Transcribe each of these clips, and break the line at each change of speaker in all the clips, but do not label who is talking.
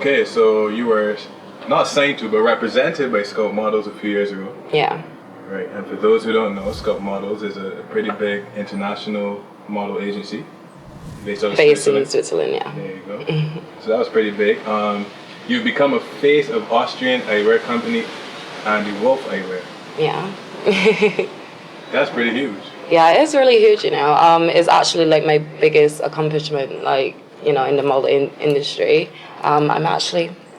Okay, so you were not signed to, but represented by Scout Models a few years ago.
Yeah.
Right, and for those who don't know, Scout Models is a pretty big international model agency based in
Switzerland, yeah.
There you go. So that was pretty big. You've become a face of Austrian eyewear company, Andy Wolf Eyewear.
Yeah.
That's pretty huge.
Yeah, it's really huge, you know. It's actually like my biggest accomplishment, like, you know, in the model industry.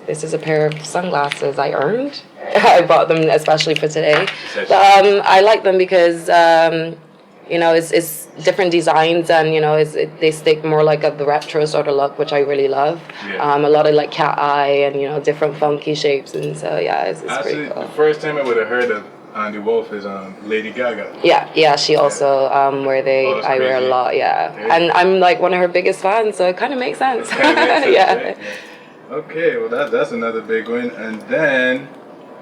This is a pair of sunglasses I earned. I bought them especially for today. But, I like them because, you know, it's different designs and, you know, they stick more like the retro sort of look, which I really love.
Yeah.
A lot of like cat eye and, you know, different funky shapes. And so, yeah, it's
actually
pretty cool.
The first time I would have heard of Andy Wolf is Lady Gaga.
Yeah, she also I wear a lot, yeah. And I'm like one of her biggest fans, so it kind of makes sense.
Yeah. Right? Okay, well that's another big one. And then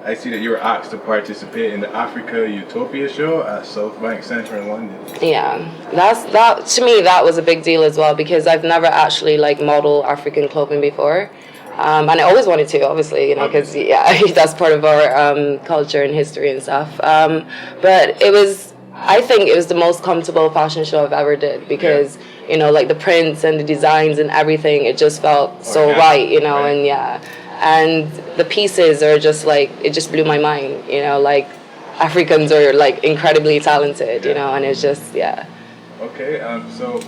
I see that you were asked to participate in the Africa Utopia show at South Bank Centre in London.
Yeah, that to me that was a big deal as well because I've never actually like modeled African clothing before. And I always wanted to, obviously, you know, because that's part of our culture and history and stuff. But I think it was the most comfortable fashion show I've ever did because, you know, like the prints and the designs and everything, it just felt so right, you know, and the pieces are just like, it just blew my mind, you know, like Africans are like incredibly talented, you know, and it's just,
Okay, so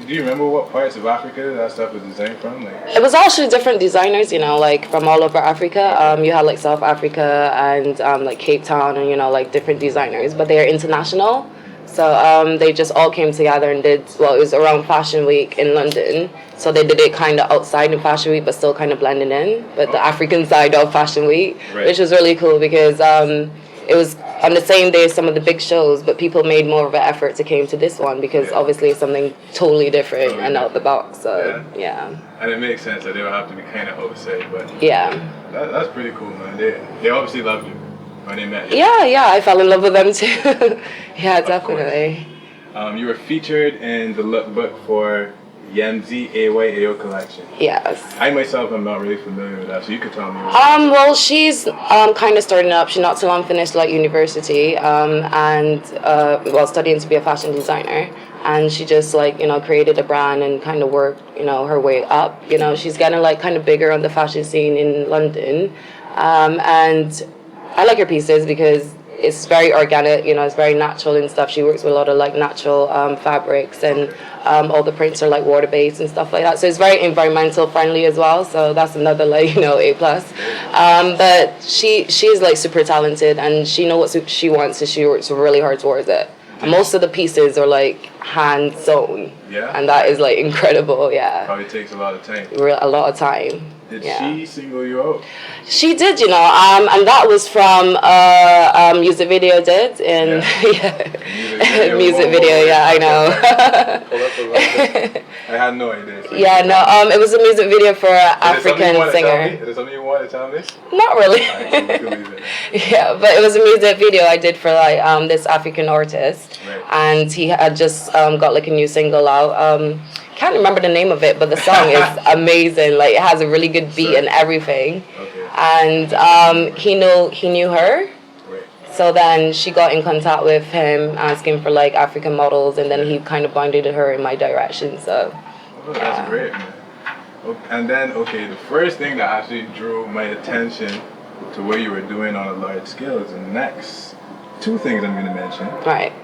do you remember what parts of Africa that stuff was designed from?
It was actually different designers, you know, like from all over Africa. You had like South Africa and like Cape Town and, you know, like different designers, but they're international. So they just all came together and it was around Fashion Week in London. So they did it kind of outside in Fashion Week, but still kind of blending in, but the African side of Fashion Week, which was really cool because it was on the same day as some of the big shows, but people made more of an effort to came to this one because obviously it's something totally different and out the box. So
and it makes sense that they would have to be kind of outside, but that's pretty cool, man. They obviously loved you when they met you.
Yeah, I fell in love with them too. Yeah, definitely.
You were featured in the lookbook for Yemzi AYAO collection.
Yes.
I myself am not really familiar with that, so you could tell me.
Well, she's kind of starting up. She's not too long finished like university and studying to be a fashion designer. And she just like, you know, created a brand and kind of worked, you know, her way up. You know, she's getting like kind of bigger on the fashion scene in London. And I like her pieces because it's very organic, you know, it's very natural and stuff. She works with a lot of like natural fabrics and all the prints are like water-based and stuff like that. So it's very environmental friendly as well. So that's another like, you know, A+. But she's like super talented and she knows what she wants and she works really hard towards it. And most of the pieces are like hand sewn. Yeah. And that is like incredible,
Probably takes a lot of time.
A lot of time.
Did she single you out?
She did, you know, and that was from a music video I did in music video, I know.
I had no idea. So
it was a music video for an African singer.
Is there something you want to tell me?
Not really. But it was a music video I did for like this African artist, and he had just got like a new single out. Can't remember the name of it, but the song is amazing. Like it has a really good beat and everything. And he knew her. So then she got in contact with him, asking for like African models, and then he kind of pointed her in my direction. So.
Oh, that's great, man. And then the first thing that actually drew my attention to what you were doing on a large scale is the next two things I'm going to mention.
Right.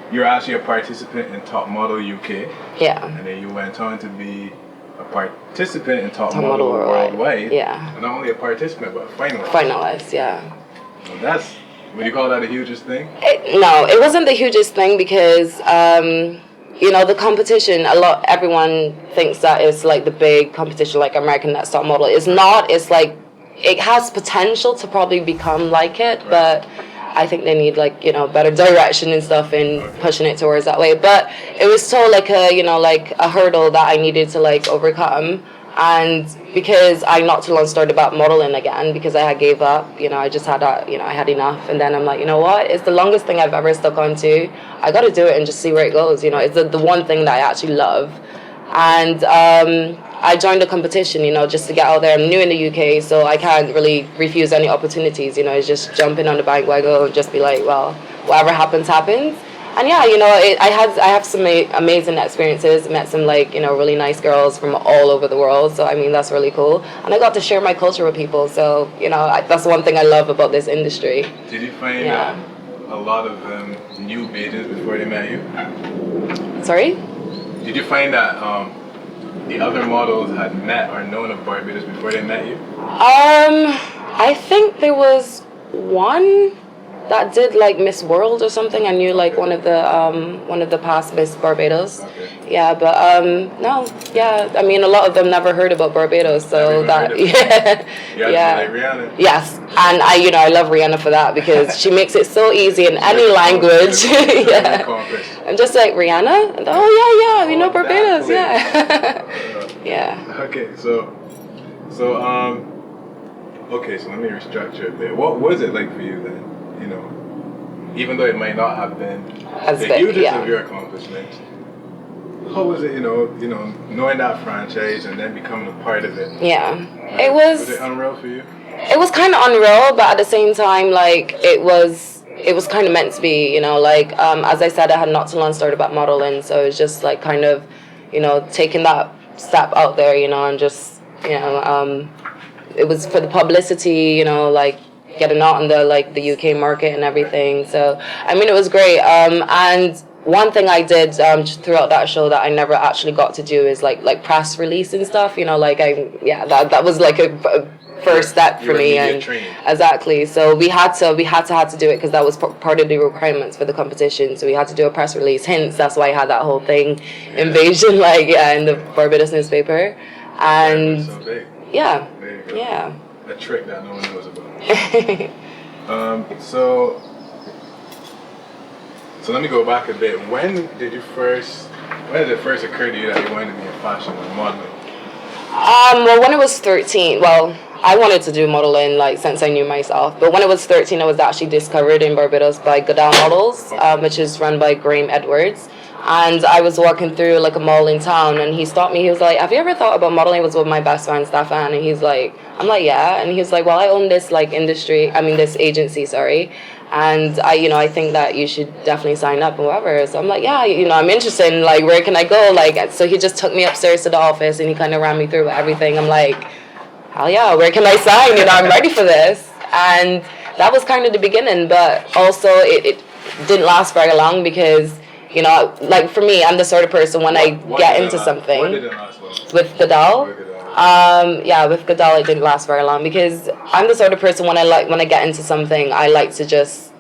You're actually a participant in Top Model UK.
Yeah.
And then you went on to be a participant in Top Model Worldwide.
Yeah.
And not only a participant, but a finalist.
Finalist, yeah.
Well, would you call that the hugest thing?
No, it wasn't the hugest thing because, you know, the competition, everyone thinks that it's like the big competition like American Next Top Model. It's not. It's like, it has potential to probably become like it, but I think they need like, you know, better direction and stuff and pushing it towards that way. But it was still like a hurdle that I needed to like overcome. And because I not too long started about modeling again because I had gave up, you know, I just had I had enough. And then I'm like, you know what? It's the longest thing I've ever stuck onto. I got to do it and just see where it goes. You know, it's the one thing that I actually love. And I joined the competition, just to get out there. I'm new in the UK, so I can't really refuse any opportunities. It's just jump in on the bandwagon and just be like, well, whatever happens, happens. And yeah, I have some amazing experiences. Met some really nice girls from all over the world. So I mean, that's really cool. And I got to share my culture with people. So that's one thing I love about this industry.
Did you find a lot of new Bajans before they met you?
Sorry?
Did you find that the other models had met or known of Barbados before they met you?
I think there was one that did Miss World or something. I knew one of the past Miss Barbados.
Okay.
Yeah, but no, yeah. I mean, a lot of them never heard about Barbados, so that
Yeah. Like Rihanna.
Yes, and I love Rihanna for that because she makes it so easy in any language. Yeah. I'm just like Rihanna. Oh yeah, we know Barbados. Yeah. Yeah.
Okay, so let me restructure a bit. What was it like for you then? Even though it might not have been the hugest of your accomplishments, how was it, knowing that franchise and then becoming a part of it?
Yeah, it was.
Was it unreal for you?
It was kind of unreal, but at the same time, it was kind of meant to be. As I said, I had not too long started about modeling, so it was just kind of, taking that step out there, and just, it was for the publicity, getting out in the UK market and everything. So I mean, it was great. And one thing I did throughout that show that I never actually got to do is like press release and stuff. That was a first step for me. And
training.
Exactly. So we had to do it because that was part of the requirements for the competition. So we had to do a press release. Hence, that's why I had that whole thing, invasion, in the Barbados newspaper. And
so big.
Yeah.
There you go.
Yeah.
A trick that no one knows about. So let me go back a bit. When did it first occur to you that you wanted to be in fashion or modeling?
Well, when I was 13, I wanted to do modeling since I knew myself. But when I was 13, I was actually discovered in Barbados by Goodall Models, which is run by Graham Edwards. And I was walking through a mall in town, and he stopped me. He was like, "Have you ever thought about modeling?" It was with my best friend Stefan, and he's like, "I'm like, yeah." And he was like, "Well, I own this this agency, sorry, and I think that you should definitely sign up and whatever." So I'm like, "Yeah, I'm interested in where can I go?" So he just took me upstairs to the office, and he kind of ran me through everything. I'm like, "Hell yeah, where can I sign? I'm ready for this." And that was kind of the beginning, but also it didn't last very long because. For me, I'm the sort of person when I get into something.
Why did it last long?
With Goodall? With Goodall it didn't last very long because I'm the sort of person when I get into something, I like to just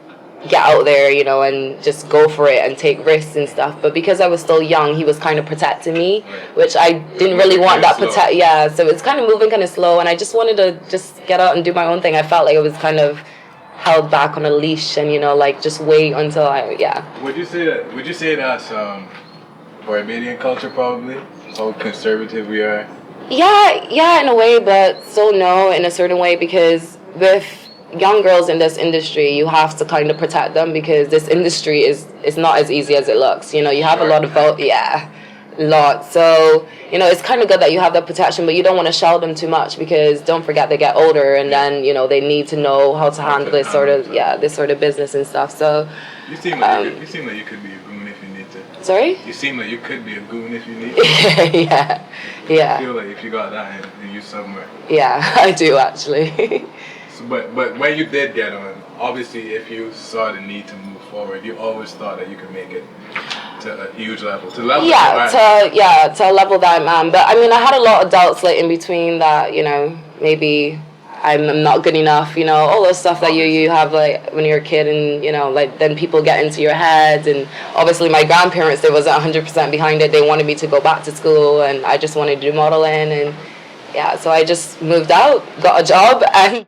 get out there, and just go for it and take risks and stuff. But because I was still young, he was kind of protecting me, which I didn't really want that protect. Yeah, so it's kind of moving kind of slow, and I just wanted to just get out and do my own thing. I felt like it was kind of held back on a leash and just wait until
Would you say that's Barbadian culture probably? How conservative we are?
Yeah, in a way, but so no in a certain way because with young girls in this industry, you have to kind of protect them because this industry is not as easy as it looks. You have a lot of lot. So, it's kind of good that you have that protection, but you don't want to shell them too much because don't forget they get older and then, they need to know how to handle this sort of business and stuff. So
you seem like you could be a goon if you need to.
Sorry?
You seem like you could be a goon if you need to.
Yeah.
I feel like if you got that in you somewhere.
Yeah, I do actually.
But when you did get on, obviously if you saw the need to move forward, you always thought that you could make it to a huge level. To the level
to a level that I'm at. But I mean I had a lot of doubts in between that, maybe I'm not good enough, all those stuff that you have when you're a kid and then people get into your head. And obviously my grandparents, they wasn't 100% behind it. They wanted me to go back to school and I just wanted to do modeling and so I just moved out, got a job and